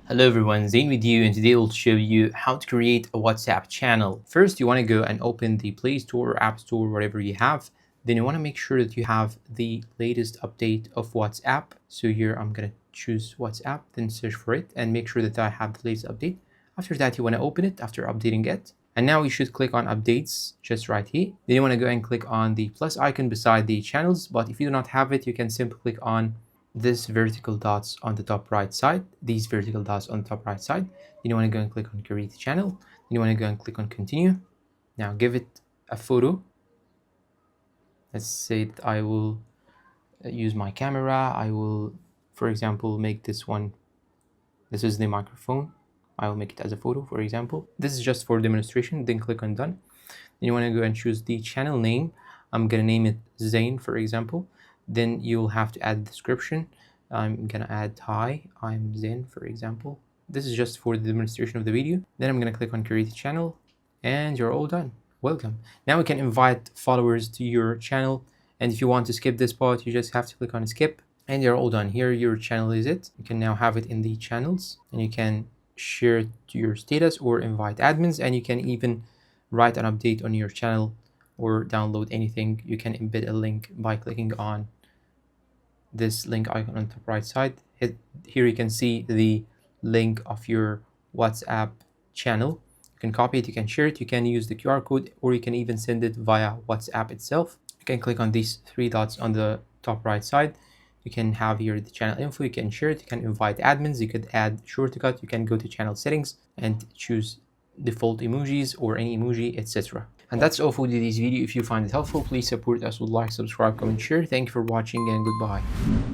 Hello everyone, Zain with you, and today I'll show you how to create a WhatsApp channel. First, you want to go and open the Play Store or App Store, whatever you have. Then you want to make sure that you have the latest update of WhatsApp. So here I'm going to choose WhatsApp, then search for it and make sure that I have the latest update. After that, you want to open it after updating it. And now you should click on updates just right here. Then you want to go and click on the plus icon beside the channels. But if you do not have it, you can simply click on this vertical dots on the top right side, these vertical dots on the top right side. Then you want to go and click on create channel. Then you want to go and click on continue. Now give it a photo. Let's say that I will use my camera. I will, for example, make this one. This is the microphone. I will make it as a photo, for example. This is just for demonstration. Then click on done. Then you want to go and choose the channel name. I'm going to name it Zain, for example. Then you'll have to add a description. I'm going to add hi, I'm Zain, for example. This is just for the demonstration of the video. Then I'm going to click on create channel and you're all done. Welcome. Now we can invite followers to your channel. And if you want to skip this part, you just have to click on skip and you're all done. Here your channel is it. You can now have it in the channels and you can share it to your status or invite admins, and you can even write an update on your channel or download anything. You can embed a link by clicking on this link icon on the top right side. Here you can see the link of your WhatsApp channel. You can copy it, you can share it, you can use the QR code, or you can even send it via WhatsApp itself. You can click on these three dots on the top right side. You can have here the channel info, you can share it, you can invite admins, you could add shortcut, you can go to channel settings and choose default emojis or any emoji, etc. And that's all for today's video. If you find it helpful, please support us with like, subscribe, comment, share. Thank you for watching and goodbye.